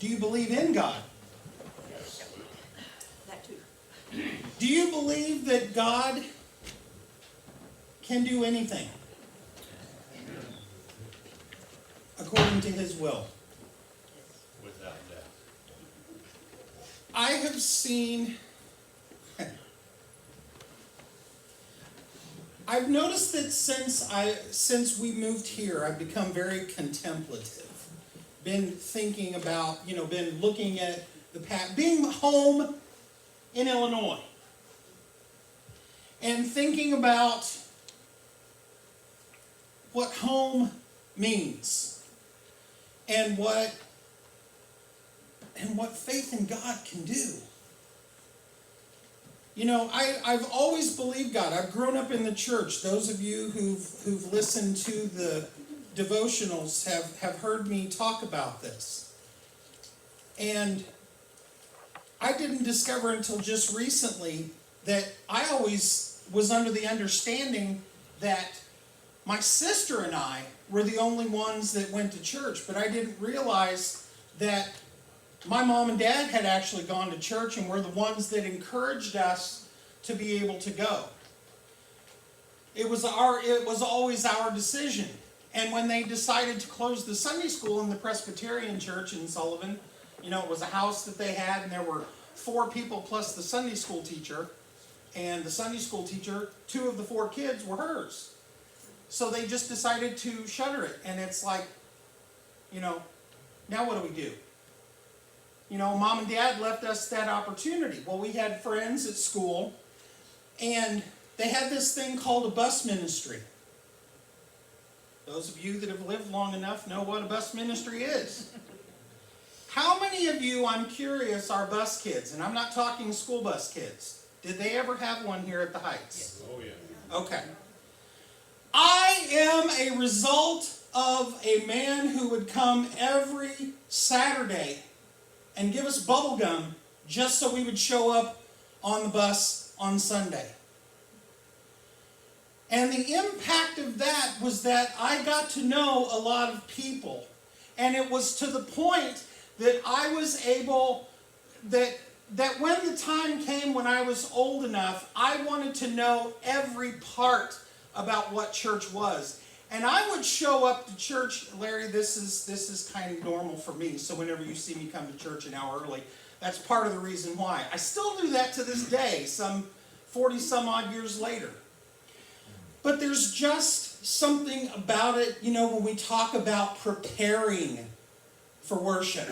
Do you believe in God? That too. Do you believe that God can do anything according to His will? Without doubt. I have seen, I've noticed that since we moved here, I've become very contemplative. Been thinking about, been looking at the past, being home in Illinois, and thinking about what home means and what faith in God can do. I've always believed God. I've grown up in the church. Those of you who've listened to the devotionals have heard me talk about this. And I didn't discover until just recently that I always was under the understanding that my sister and I were the only ones that went to church, but I didn't realize that my mom and dad had actually gone to church and were the ones that encouraged us to be able to go. It was always our decision. And when they decided to close the Sunday school in the Presbyterian church in Sullivan, it was a house that they had, and there were 4 people plus the Sunday school teacher. And the Sunday school teacher, 2 of the 4 kids were hers. So they just decided to shutter it. And it's like, now what do? Mom and Dad left us that opportunity. Well, we had friends at school, and they had this thing called a bus ministry. Those of you that have lived long enough know what a bus ministry is. How many of you, I'm curious, are bus kids? And I'm not talking school bus kids. Did they ever have one here at the Heights? Yes. Oh, yeah. Okay. I am a result of a man who would come every Saturday and give us bubble gum just so we would show up on the bus on Sunday. And the impact of that was that I got to know a lot of people. And it was to the point that I was able, that when the time came when I was old enough, I wanted to know every part about what church was. And I would show up to church, Larry, this is kind of normal for me, so whenever you see me come to church an hour early, that's part of the reason why. I still do that to this day, some 40 some odd years later. But there's just something about it, when we talk about preparing for worship.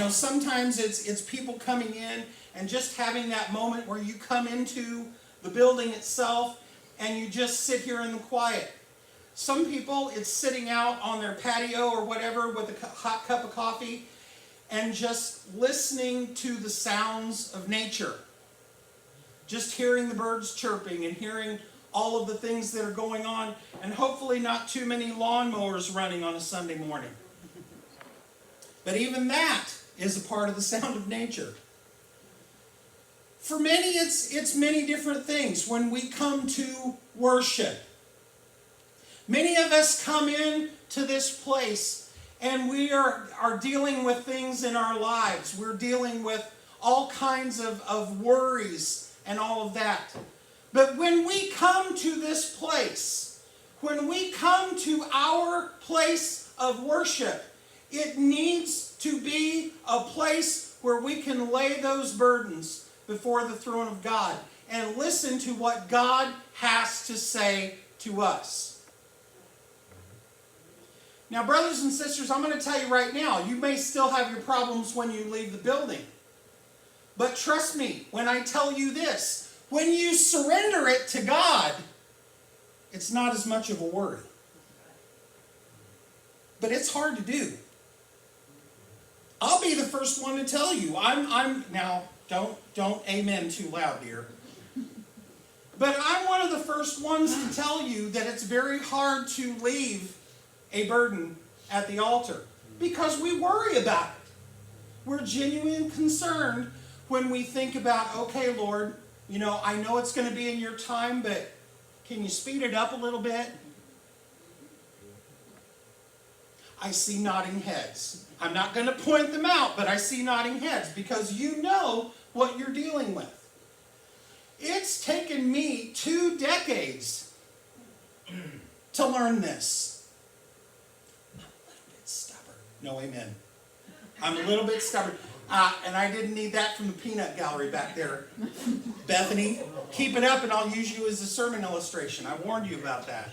Sometimes it's people coming in and just having that moment where you come into the building itself and you just sit here in the quiet. Some people, it's sitting out on their patio or whatever with a hot cup of coffee and just listening to the sounds of nature. Just hearing the birds chirping and hearing all of the things that are going on, and hopefully not too many lawnmowers running on a Sunday morning. But even that is a part of the sound of nature. For many, it's many different things when we come to worship. Many of us come in to this place and we are dealing with things in our lives. We're dealing with all kinds of worries and all of that. But when we come to this place, when we come to our place of worship, it needs to be a place where we can lay those burdens before the throne of God and listen to what God has to say to us. Now, brothers and sisters, I'm going to tell you right now, you may still have your problems when you leave the building. But trust me when I tell you this, when you surrender it to God, it's not as much of a worry. But it's hard to do. I'll be the first one to tell you. I'm now, don't amen too loud, dear. But I'm one of the first ones to tell you that it's very hard to leave a burden at the altar because we worry about it. We're genuinely concerned when we think about, okay, Lord, I know it's going to be in your time, but can you speed it up a little bit? I see nodding heads. I'm not going to point them out, but I see nodding heads because you know what you're dealing with. It's taken me 2 decades to learn this. I'm a little bit stubborn. No, amen. I'm a little bit stubborn. And I didn't need that from the peanut gallery back there. Bethany, keep it up and I'll use you as a sermon illustration. I warned you about that.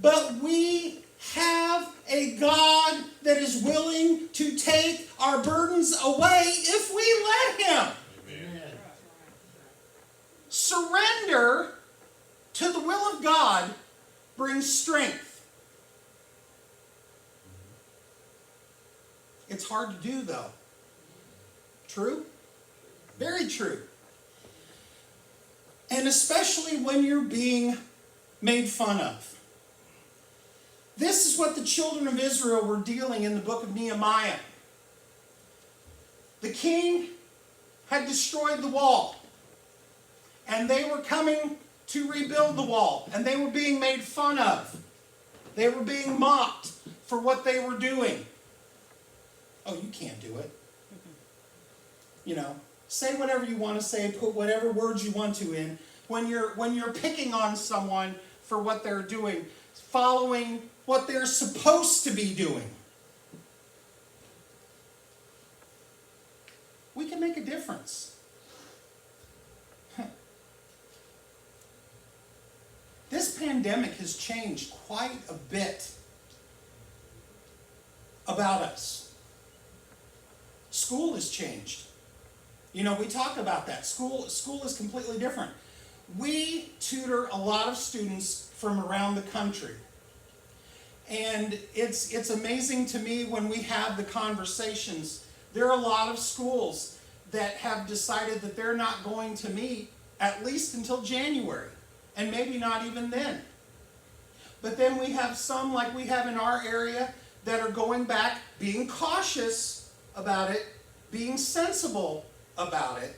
But we have a God that is willing to take our burdens away if we let Him. Amen. Surrender to the will of God brings strength. It's hard to do, though. True? Very true. And especially when you're being made fun of. This is what the children of Israel were dealing in the book of Nehemiah. The king had destroyed the wall. And they were coming to rebuild the wall. And they were being made fun of. They were being mocked for what they were doing. Oh, you can't do it. You know, say whatever you want to say, put whatever words you want to in. When you're picking on someone for what they're doing, following what they're supposed to be doing, we can make a difference. This pandemic has changed quite a bit about us. School has changed. You know, we talk about that. School is completely different. We tutor a lot of students from around the country. And it's amazing to me when we have the conversations. There are a lot of schools that have decided that they're not going to meet at least until January. And maybe not even then. But then we have some, like we have in our area, that are going back, being cautious about it, being sensible about it.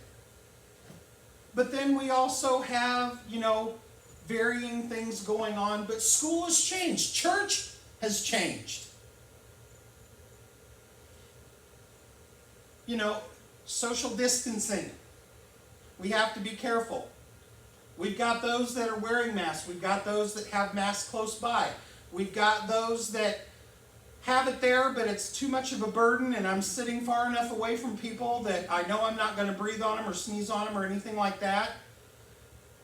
But then we also have, you know, varying things going on. But school has changed. Church has changed. You know, social distancing. We have to be careful. We've got those that are wearing masks. We've got those that have masks close by. We've got those that have it there, but it's too much of a burden, and I'm sitting far enough away from people that I know I'm not going to breathe on them or sneeze on them or anything like that.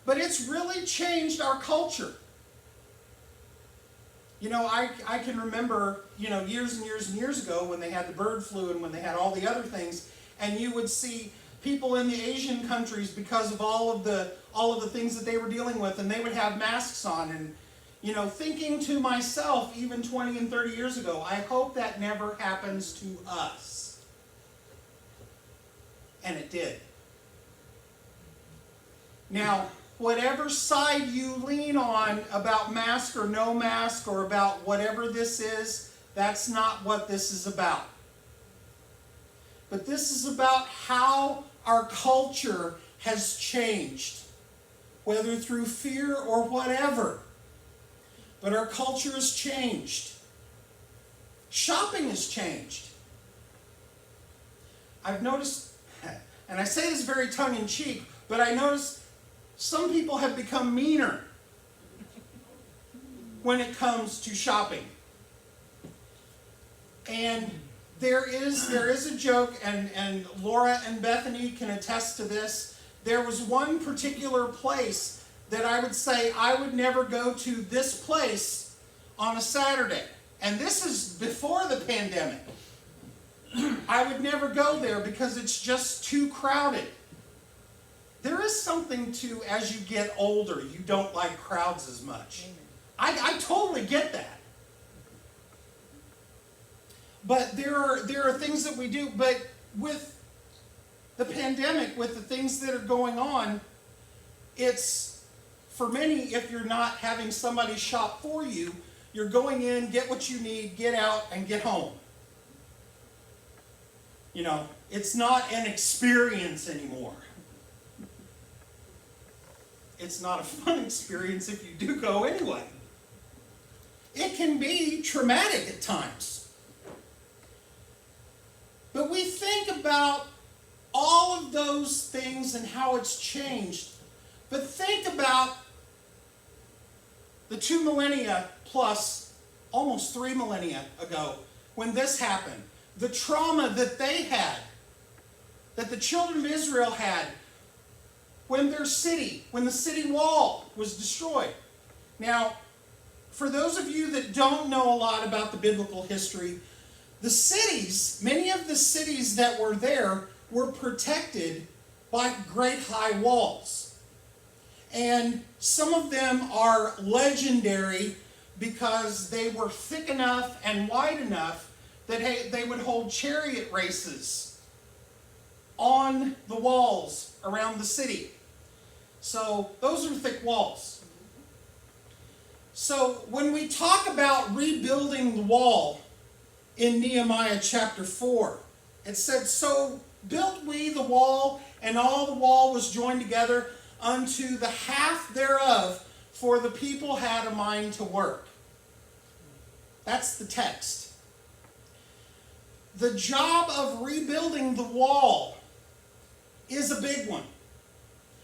But it's really changed our culture. You know, I can remember, you know, years and years and years ago when they had the bird flu and when they had all the other things, and you would see people in the Asian countries because of all of the things that they were dealing with, and they would have masks on. And you know, thinking to myself, even 20 and 30 years ago, I hope that never happens to us. And it did. Now, whatever side you lean on about mask or no mask or about whatever this is, that's not what this is about. But this is about how our culture has changed, whether through fear or whatever. But our culture has changed. Shopping has changed. I've noticed, and I say this very tongue-in-cheek, but I noticed some people have become meaner when it comes to shopping. And there is a joke, and Laura and Bethany can attest to this. There was one particular place that I would say I would never go to this place on a Saturday. And this is before the pandemic. I would never go there because it's just too crowded. There is something to, as you get older, you don't like crowds as much. I totally get that. But there are things that we do. But with the pandemic, with the things that are going on, it's, for many, if you're not having somebody shop for you, you're going in, get what you need, get out, and get home. You know, it's not an experience anymore. It's not a fun experience if you do go anyway. it can be traumatic at times. But we think about all of those things and how it's changed. But think about the 2 millennia plus, almost 3 millennia ago, when this happened. The trauma that they had, that the children of Israel had, when the city wall was destroyed. Now, for those of you that don't know a lot about the biblical history, the cities, many of the cities that were there were protected by great high walls. And some of them are legendary because they were thick enough and wide enough that they would hold chariot races on the walls around the city. So those are thick walls. So when we talk about rebuilding the wall in Nehemiah chapter 4, it said, "So built we the wall, and all the wall was joined together unto the half thereof, for the people had a mind to work." That's the text. The job of rebuilding the wall is a big one.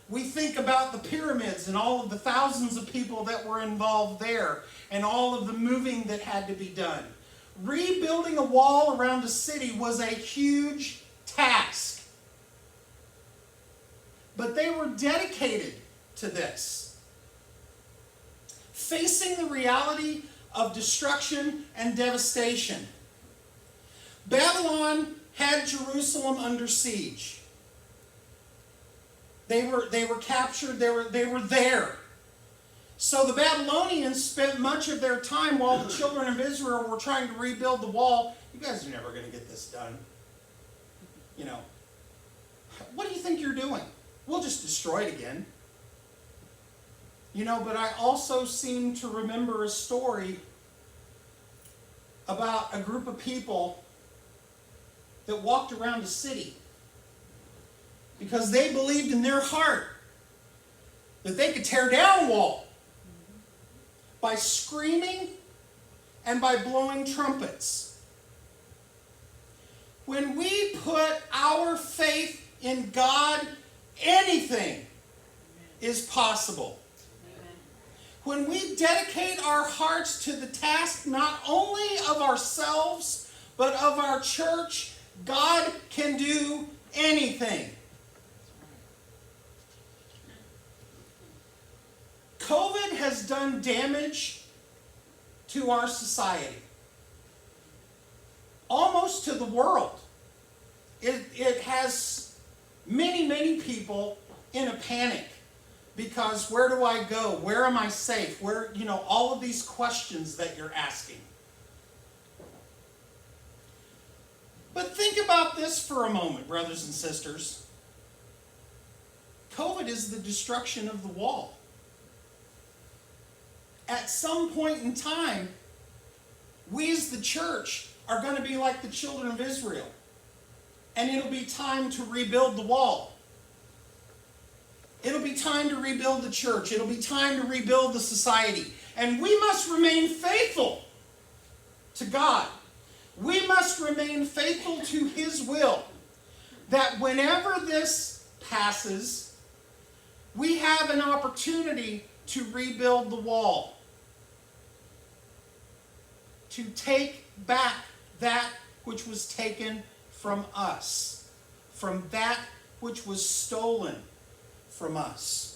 We think about the pyramids and all of the thousands of people that were involved there and all of the moving that had to be done. Rebuilding a wall around a city was a huge task. But they were dedicated to this. Facing the reality of destruction and devastation. Babylon had Jerusalem under siege. They were captured, they were there. So the Babylonians spent much of their time while the children of Israel were trying to rebuild the wall. You guys are never going to get this done. You know, what do you think you're doing? We'll just destroy it again. You know, but I also seem to remember a story about a group of people that walked around a city because they believed in their heart that they could tear down a wall by screaming and by blowing trumpets. When we put our faith in God, anything is possible. When we dedicate our hearts to the task not only of ourselves, but of our church, God can do anything. COVID has done damage to our society, almost to the world. It has many people in a panic because where do I go? Where am I safe? Where, all of these questions that you're asking. But think about this for a moment, brothers and sisters. COVID is the destruction of the wall. At some point in time, we as the church are going to be like the children of Israel. And it'll be time to rebuild the wall. It'll be time to rebuild the church. It'll be time to rebuild the society. And we must remain faithful to God. We must remain faithful to His will. That whenever this passes, we have an opportunity to rebuild the wall. To take back that which was taken from us. From that which was stolen from us.